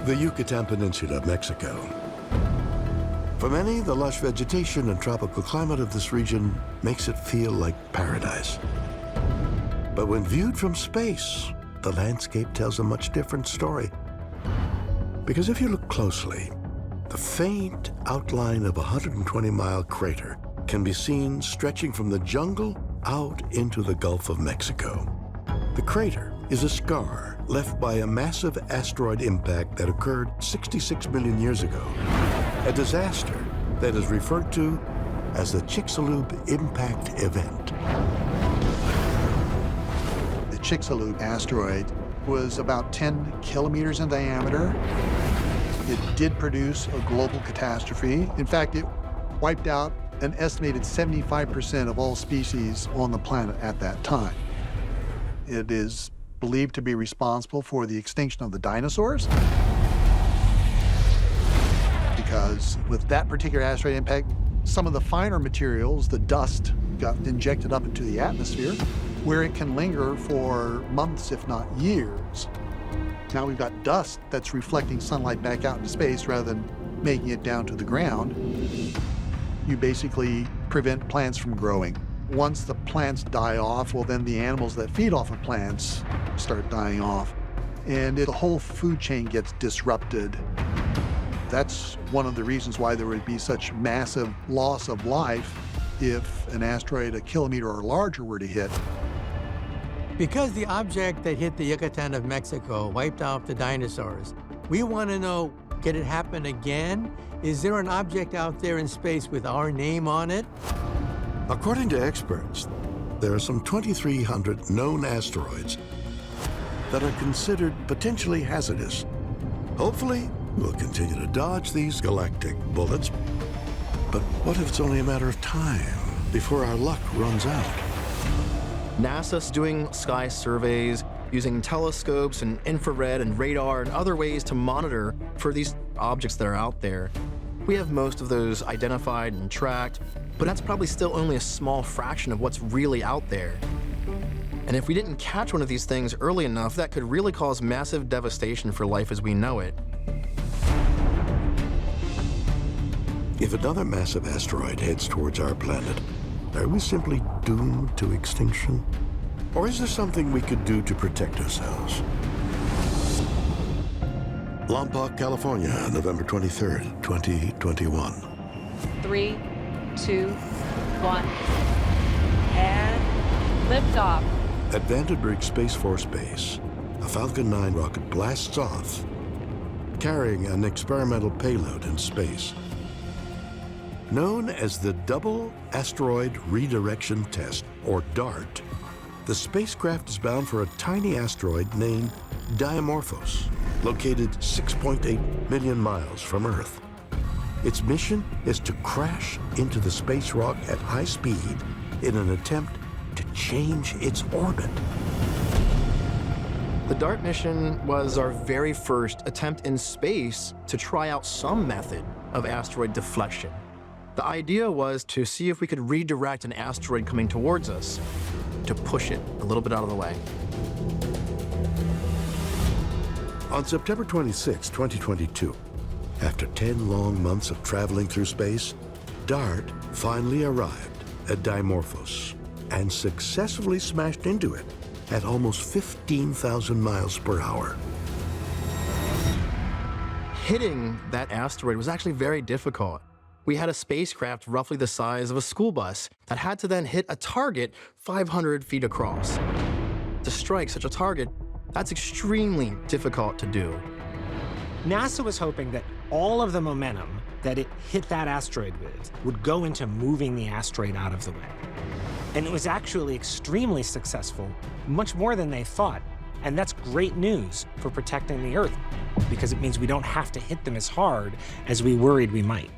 The Yucatan Peninsula of Mexico. For many, the lush vegetation and tropical climate of this region makes it feel like paradise. But when viewed from space, the landscape tells a much different story. Because if you look closely, the faint outline of a 120-mile crater can be seen stretching from the jungle out into the Gulf of Mexico. The crater is a scar left by a massive asteroid impact that occurred 66 million years ago, a disaster that is referred to as the Chicxulub Impact Event. The Chicxulub asteroid was about 10 kilometers in diameter. It did produce a global catastrophe. In fact, it wiped out an estimated 75% of all species on the planet at that time. It is believed to be responsible for the extinction of the dinosaurs, because with that particular asteroid impact, some of the finer materials, the dust, got injected up into the atmosphere, where it can linger for months, if not years. Now we've got dust that's reflecting sunlight back out into space rather than making it down to the ground. You basically prevent plants from growing. Once the plants die off, well, then the animals that feed off of plants start dying off, and the whole food chain gets disrupted. That's one of the reasons why there would be such massive loss of life if an asteroid a kilometer or larger were to hit. Because the object that hit the Yucatan of Mexico wiped out the dinosaurs, we want to know, could it happen again? Is there an object out there in space with our name on it? According to experts, there are some 2,300 known asteroids that are considered potentially hazardous. Hopefully, we'll continue to dodge these galactic bullets. But what if it's only a matter of time before our luck runs out? NASA's doing sky surveys, using telescopes and infrared and radar and other ways to monitor for these objects that are out there. We have most of those identified and tracked, but that's probably still only a small fraction of what's really out there. And if we didn't catch one of these things early enough, that could really cause massive devastation for life as we know it. If another massive asteroid heads towards our planet, are we simply doomed to extinction? Or is there something we could do to protect ourselves? Lompoc, California, November 23rd, 2021. 3, 2, 1, and liftoff. At Vandenberg Space Force Base, a Falcon 9 rocket blasts off, carrying an experimental payload in space. Known as the Double Asteroid Redirection Test, or DART, the spacecraft is bound for a tiny asteroid named Dimorphos, located 6.8 million miles from Earth. Its mission is to crash into the space rock at high speed in an attempt to change its orbit. The DART mission was our very first attempt in space to try out some method of asteroid deflection. The idea was to see if we could redirect an asteroid coming towards us, to push it a little bit out of the way. On September 26, 2022, after 10 long months of traveling through space, DART finally arrived at Dimorphos and successfully smashed into it at almost 15,000 miles per hour. Hitting that asteroid was actually very difficult. We had a spacecraft roughly the size of a school bus that had to then hit a target 500 feet across. To strike such a target, that's extremely difficult to do. NASA was hoping that all of the momentum that it hit that asteroid with would go into moving the asteroid out of the way. And it was actually extremely successful, much more than they thought. And that's great news for protecting the Earth, because it means we don't have to hit them as hard as we worried we might.